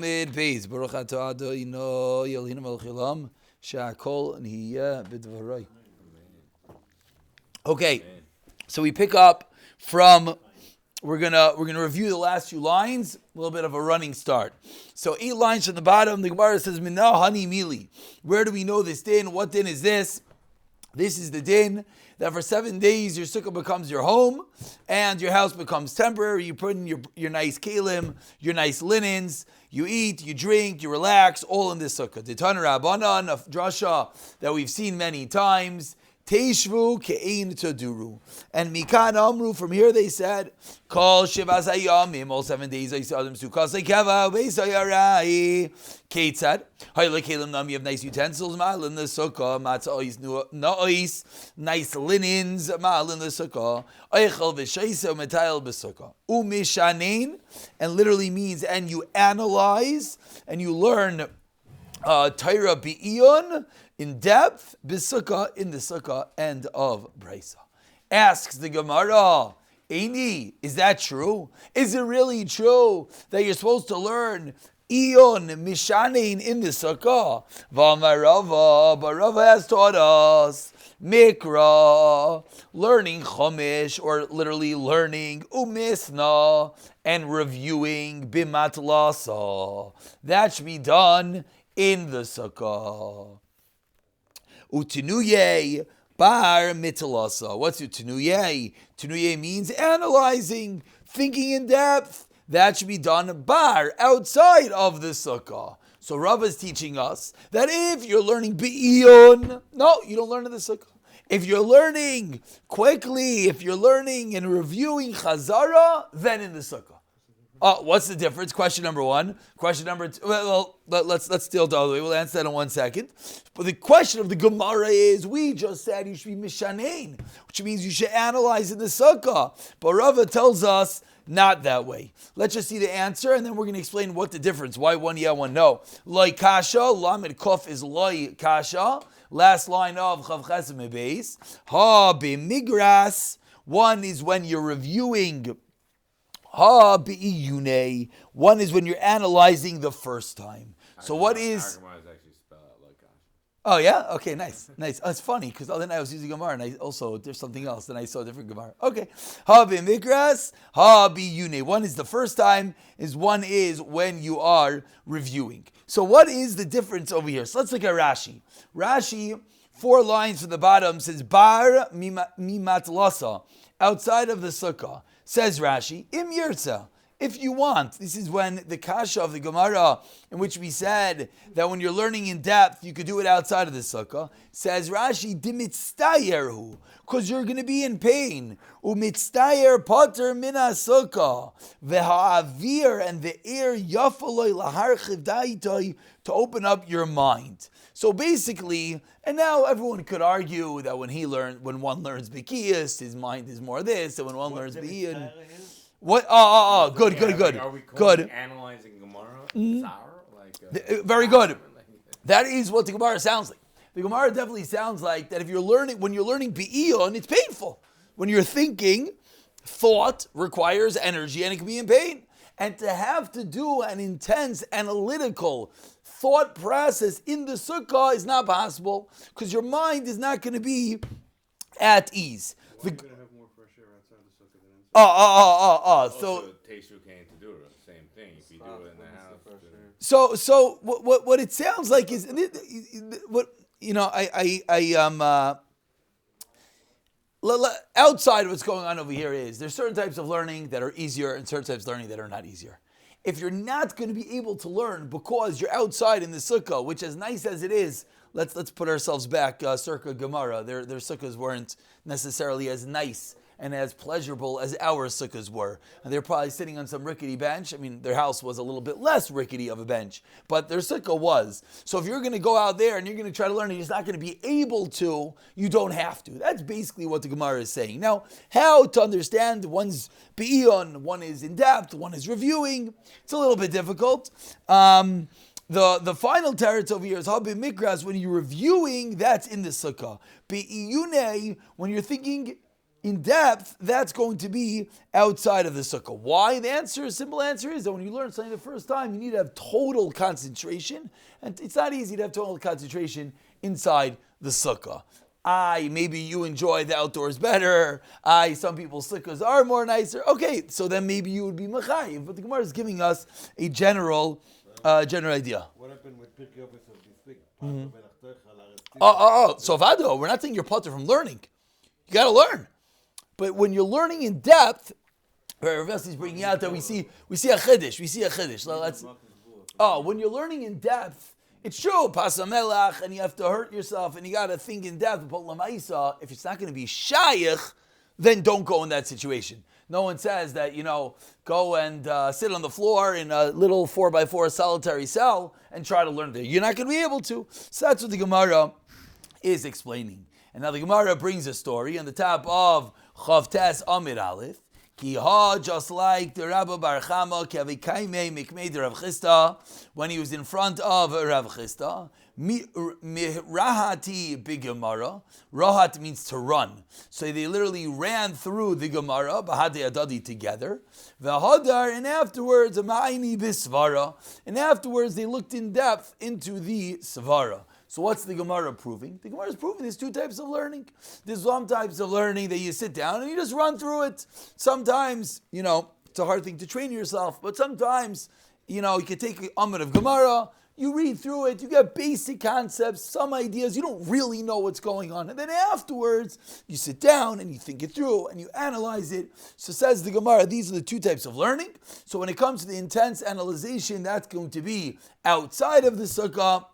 Amid Beis Baruch Atah Adonai Eloheinu melech haolam she'akol nihiyeh b'dvaroi. Okay, so we pick up from. We're gonna review the last few lines. A little bit of a running start. So 8 lines from the bottom. The Gemara says, "Mina hani mili." Where do we know this din? What din is this? This is the din that for 7 days your sukkah becomes your home and your house becomes temporary. You put in your nice kalim, your nice linens, you eat, you drink, you relax, all in this sukkah. The Tana Rabbanan, a drasha that we've seen many times. Teishvu ke'ein taduru. And Mikan Amru, from here they said, Kol shivas hayamim, all 7 days I saw them Sukkah sekeva beisayarai. Ketzad, hayla kelim nam, you have nice utensils, ma'al in the Sukkah, matzah na'ois, nice linens, ma'al in the Sukkah, oichel v'sheisa u'metayel b'Sukkah. U'mishanein, and literally means, and you analyze, and you learn Torah bi'iyun, in depth, b'sukkah, in the sukkah, end of Brisa. Asks the Gemara, Eini, is that true? Is it really true that you're supposed to learn Iyon Mishanein in the sukkah? V'amarava, but Rava has taught us Mikra, learning Chumash, or literally learning Umisna, and reviewing Bimatlasa. That should be done in the sukkah. Utinuye bar mitalasa. What's utinuye? Utinuye means analyzing, thinking in depth. That should be done bar, outside of the sukkah. So Rav is teaching us that if you're learning bi'iyun, no, you don't learn in the sukkah. If you're learning quickly, if you're learning and reviewing chazara, then in the sukkah. What's the difference? Question number 1. Question number 2. Well, let's deal all the way. We'll answer that in 1 second. But the question of the Gemara is, we just said you should be mishanein, which means you should analyze in the sukkah. But Rava tells us not that way. Let's just see the answer, and then we're going to explain what the difference. Why one yeah, one no. Loi kasha, lamed kof is loi kasha. Last line of chav chesed mebeis. Ha b'migras. One is when you're reviewing. Ha bi'iyune. One is when you're analyzing the first time. So what is? Oh yeah? Okay, nice. Oh, it's funny, because the other night I was using Gemara and I also, there's something else, then I saw a different Gemara. Okay. Ha bi'mikras, ha bi'iyune. One is the first time, one is when you are reviewing. So what is the difference over here? So let's look at Rashi. Rashi, 4 lines from the bottom, says bar mimatlasa, outside of the sukkah. Says Rashi, Im Yirtza, if you want. This is when the kasha of the Gemara, in which we said that when you're learning in depth, you could do it outside of the sukkah. Says Rashi, Dimitztayerhu, because you're going to be in pain. Umitztayer pater mina sukkah, v'ha'avir, and the air yafaloi laharchiv daitoi, to open up your mind. So basically, and now everyone could argue that when one learns Bikiyas, his mind is more this, and when one learns Biyin. What? Good. Are we good. Analyzing Gemara? Very good. That is what the Gemara sounds like. The Gemara definitely sounds like that when you're learning Bi'iyun, it's painful. When you're thinking, thought requires energy and it can be in pain. And to have to do an intense analytical thought process in the sukkah is not possible, because your mind is not going to be at ease. Why are you going to have more fresh air outside the sukkah than inside? So Teishu came to do it. Same thing. If you do it in the house. So what it sounds like is outside what's going on over here is there's certain types of learning that are easier and certain types of learning that are not easier. If you're not going to be able to learn because you're outside in the sukkah, which as nice as it is, let's put ourselves back circa Gemara. Their sukkahs weren't necessarily as nice and as pleasurable as our sukkahs were. And they're probably sitting on some rickety bench. I mean, their house was a little bit less rickety of a bench, but their sukkah was. So if you're going to go out there and you're going to try to learn and you're not going to be able to, you don't have to. That's basically what the Gemara is saying. Now, how to understand one's bi'iyun, one is in depth, one is reviewing, it's a little bit difficult. The final teretz over here is Habi Mikras, when you're reviewing, that's in the sukkah. Bi'iyune, when you're thinking in depth, that's going to be outside of the sukkah. Why? Simple answer is that when you learn something the first time, you need to have total concentration, and it's not easy to have total concentration inside the sukkah. Maybe you enjoy the outdoors better. Some people's sukkahs are more nicer. Okay, so then maybe you would be machayiv. But the Gemara is giving us a general idea. What happened with Pirkei Avos of this week? So Vado, we're not saying you're potter from learning. You got to learn. But when you're learning in depth, Rav Yossi is bringing out that we see a chiddush. When you're learning in depth, it's true, pasamelach, and you have to hurt yourself, and you got to think in depth. But lamaisa, if it's not going to be shayich, then don't go in that situation. No one says that, go and sit on the floor in a little 4x4 solitary cell and try to learn there. You're not going to be able to. So that's what the Gemara is explaining. And now the Gemara brings a story on the top of Chavtes Amid Aleph. Ki ha, just like the Rabbi Bar Chama, Kavikaime Mikmei de Rav Chisda, when he was in front of Rav Chisda, Rahati big Gemara. Rahat means to run. So they literally ran through the Gemara, Bahadi Adadi together. V'hadar, and afterwards, Ma'ini bisvara. And afterwards they looked in depth into the Svara. So what's the Gemara proving? The Gemara is proving there's two types of learning. There's some types of learning that you sit down and you just run through it. Sometimes, it's a hard thing to train yourself, but sometimes, you can take an Amud of Gemara, you read through it, you get basic concepts, some ideas, you don't really know what's going on. And then afterwards, you sit down and you think it through and you analyze it. So says the Gemara, these are the two types of learning. So when it comes to the intense analyzation, that's going to be outside of the sukkah.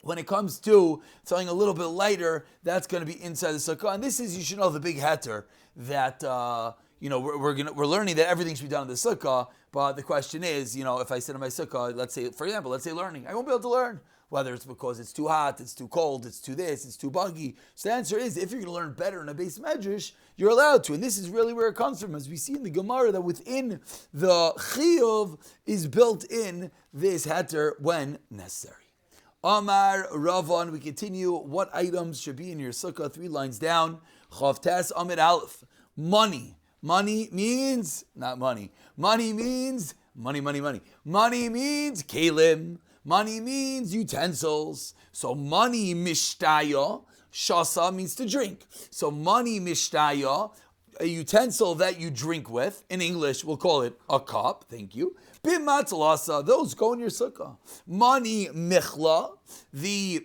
When it comes to something a little bit lighter, that's going to be inside the sukkah. And this is, you should know, the big heter that we're learning that everything should be done in the sukkah. But the question is, if I sit in my sukkah, let's say learning, I won't be able to learn. Whether it's because it's too hot, it's too cold, it's too this, it's too buggy. So the answer is, if you're going to learn better in a base medrash, you're allowed to. And this is really where it comes from. As we see in the Gemara, that within the chiyuv is built in this heter when necessary. Amar Ravan, we continue. What items should be in your sukkah? 3 lines down. Chavtes Amid Aleph. Money. Money means, not money. Money means, money. Money means kelim. Money means utensils. So money mishtaya. Shasa means to drink. So money mishtaya, a utensil that you drink with. In English, we'll call it a cup. Thank you. Bimatlasa, those go in your sukkah. Mani michla, the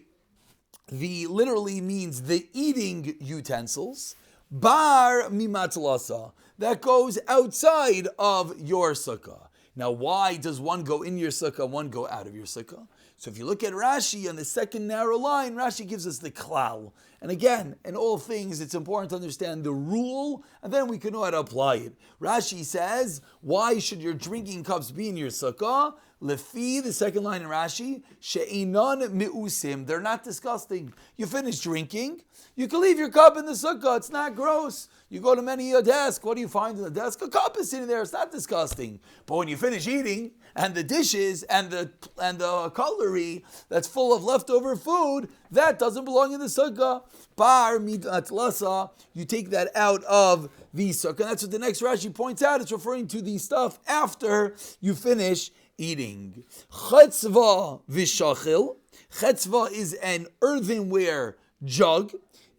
literally means the eating utensils. Bar mimatlasa, that goes outside of your sukkah. Now, why does one go in your sukkah, one go out of your sukkah? So if you look at Rashi on the second narrow line, Rashi gives us the klal. And again, in all things, it's important to understand the rule, and then we can know how to apply it. Rashi says, why should your drinking cups be in your sukkah? Lefi, the second line in Rashi, she'inon mi'usim, they're not disgusting. You finish drinking, you can leave your cup in the sukkah, it's not gross. You go to many a desk, what do you find in the desk? A cup is sitting there, it's not disgusting. But when you finish eating, and the dishes and the cutlery that's full of leftover food, that doesn't belong in the sukkah. Bar midatlasa, you take that out of the sukkah. And that's what the next Rashi points out. It's referring to the stuff after you finish eating. Chetzva v'shachil. Chetzva is an earthenware jug.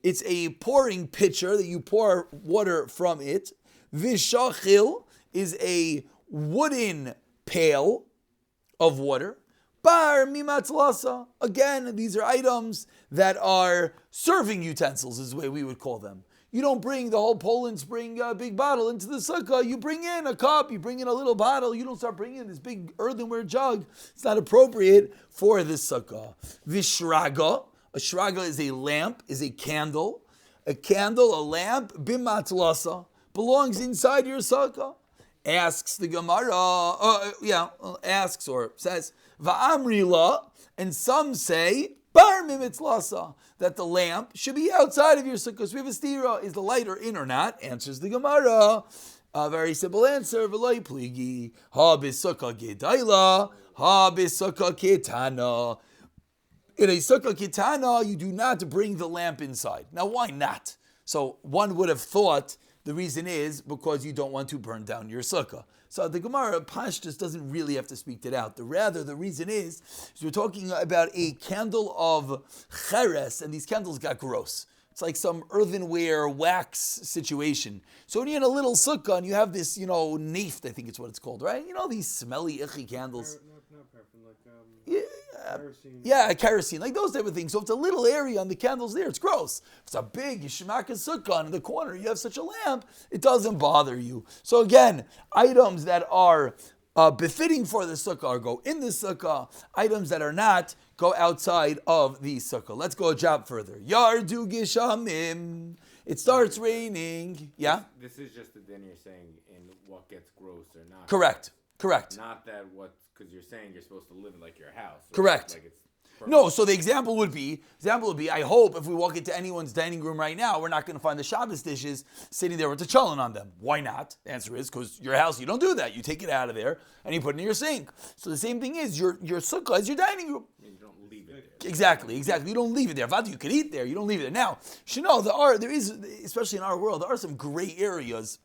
It's a pouring pitcher that you pour water from it. V'shachil is a wooden pail of water. Bar mimatlasa. Again, these are items that are serving utensils, is the way we would call them. You don't bring the whole Poland Spring big bottle into the sukkah. You bring in a cup, you bring in a little bottle. You don't start bringing in this big earthenware jug. It's not appropriate for this sukkah. Vishraga. A shraga is a lamp, is a candle. A candle, a lamp, bimatlasa, belongs inside your sukkah. Asks the Gemara, asks or says, Va'amrila, and some say, Bar mimitzlasa, that the lamp should be outside of your sukkah. So we have a stira, is the lighter in or not? Answers the Gemara. A very simple answer, V'loi pligi, ha b'sukkah gedayla, ha b'sukkah ketana. In a sukkah ketana, you do not bring the lamp inside. Now, why not? So one would have thought The reason is because you don't want to burn down your sukkah. So the Gemara Pashtus doesn't really have to speak it out. The reason is we're talking about a candle of cheres, and these candles got gross. It's like some earthenware wax situation. So when you're in a little sukkah and you have this, naft, I think it's what it's called, right? These smelly, icky candles. Not paraffin, like kerosene. Yeah, kerosene, like those type of things. So if it's a little area on the candles there, it's gross. If it's a big Yishmaka sukkah in the corner, you have such a lamp, it doesn't bother you. So again, items that are befitting for the sukkah go in the sukkah. Items that are not go outside of the sukkah. Let's go a job further. Yardu gishamim. It starts raining. Yeah? This is just the din you're saying in what gets gross or not. Correct. Not that because you're saying you're supposed to live in like your house. Correct. Like it's No, so the example would be, I hope if we walk into anyone's dining room right now, we're not going to find the Shabbos dishes sitting there with the cholent on them. Why not? The answer is because your house, you don't do that. You take it out of there and you put it in your sink. So the same thing is, your sukkah is your dining room. you don't leave it there. Exactly. You don't leave it there. Vadu, you can eat there. You don't leave it there. Now, there is, especially in our world, there are some gray areas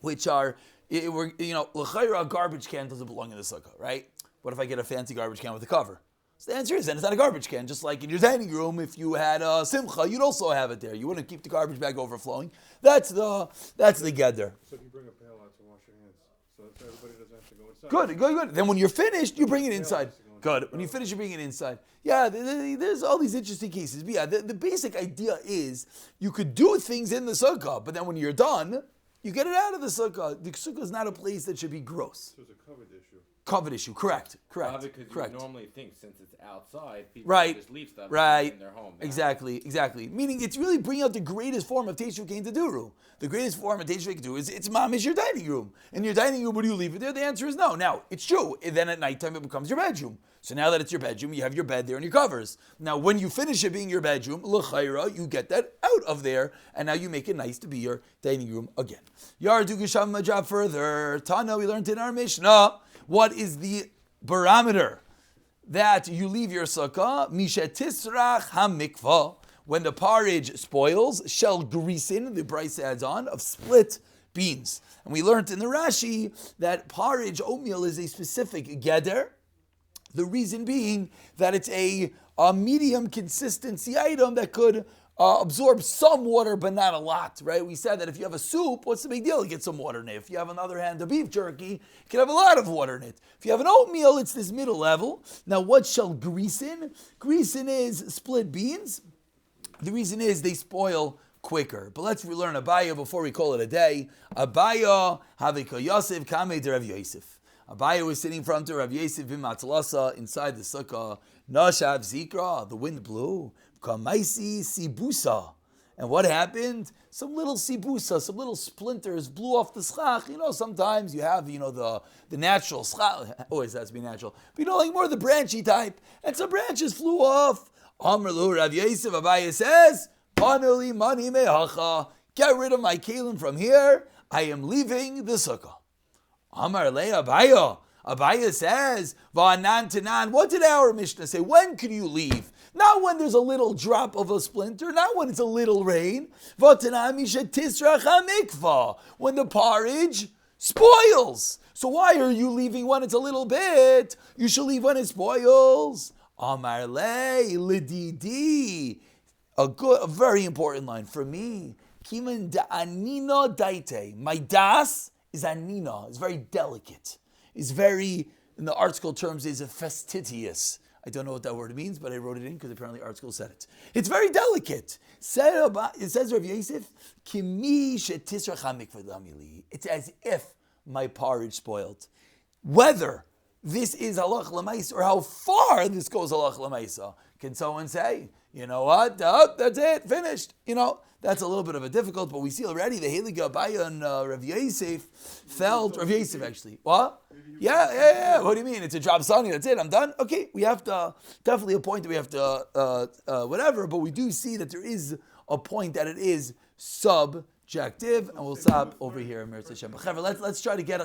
which are, l'chayra garbage can doesn't belong in the sukkah, right? What if I get a fancy garbage can with a cover? So the answer is, then it's not a garbage can. Just like in your dining room, if you had a simcha, you'd also have it there. You wouldn't keep the garbage bag overflowing. That's the gedder. So if you bring a pail out to wash your hands, so everybody doesn't have to go inside. Good. Then when you're finished, you bring it inside. Good. When you finish, you bring it inside. Yeah, there's all these interesting cases. But yeah, the basic idea is you could do things in the sukkah, but then when you're done, you get it out of the sukkah. The sukkah is not a place that should be gross. So it's a covered issue. Covered issue, correct. Because you normally think since it's outside, people just leave stuff in their home. Exactly. Meaning it's really bringing out the greatest form of Teishu Kein Taduru. The greatest form of Teishu Kein Taduru is it's your dining room. In your dining room, would you leave it there? The answer is no. Now, it's true. And then at nighttime, it becomes your bedroom. So now that it's your bedroom, you have your bed there and your covers. Now, when you finish it being your bedroom, l'chayra, you get that out of there, and now you make it nice to be your dining room again. Yardu Gisham Majab further. Tana, we learned in our Mishnah. What is the barometer that you leave your sukkah? Mishetisrach hamikvah. When the porridge spoils, shel grisin, the Bryce adds on, of split beans. And we learned in the Rashi that porridge, oatmeal, is a specific geder. The reason being that it's a medium consistency item that could absorb some water, but not a lot, right? We said that if you have a soup, what's the big deal? You get some water in it. If you have, on the other hand, a beef jerky, it can have a lot of water in it. If you have an oatmeal, it's this middle level. Now, what shall grisin? Grisin is split beans. The reason is they spoil quicker. But let's relearn Abaya before we call it a day. Abaya havika Yosef kame de Rav Yosef. Abaya was sitting in front of Rav Yosef in Matzalasa inside the sukkah. Nashav zikra, the wind blew. Kamaisi sibusa. And what happened? Some little sibusa, some little splinters blew off the schach. Sometimes you have, the natural schach. Always has to be natural. But like more the branchy type. And some branches flew off. Amrlu Rav Yosef, Abaya says, Panuli mani mehacha. Get rid of my kalim from here. I am leaving the sukkah. Amar le Abaya. Abaya says, Va'anan tanan. What did our Mishnah say? When can you leave? Not when there's a little drop of a splinter, not when it's a little rain. When the porridge spoils. So why are you leaving when it's a little bit? You should leave when it spoils. Amar le lididi. A very important line for me. Kiman da anina daite. My das is anina. It's very delicate. It's very, in the art school terms, is fastidious. I don't know what that word means, but I wrote it in because apparently art school said it. It's very delicate. It says Rav Yosef, it's as if my porridge spoiled. Whether this is halach l'maisa or how far this goes halach l'maisa, can someone say, you know what, that's it, finished. That's a little bit of a difficult, but we see already the Heilige Abaya and Rav Yosef felt, Rav Yosef actually. What? Yeah. What do you mean? It's a job sunny, that's it, I'm done? Okay, we have to, definitely a point that we have to, whatever, but we do see that there is a point that it is subjective, and we'll stop over here. Let's try to get a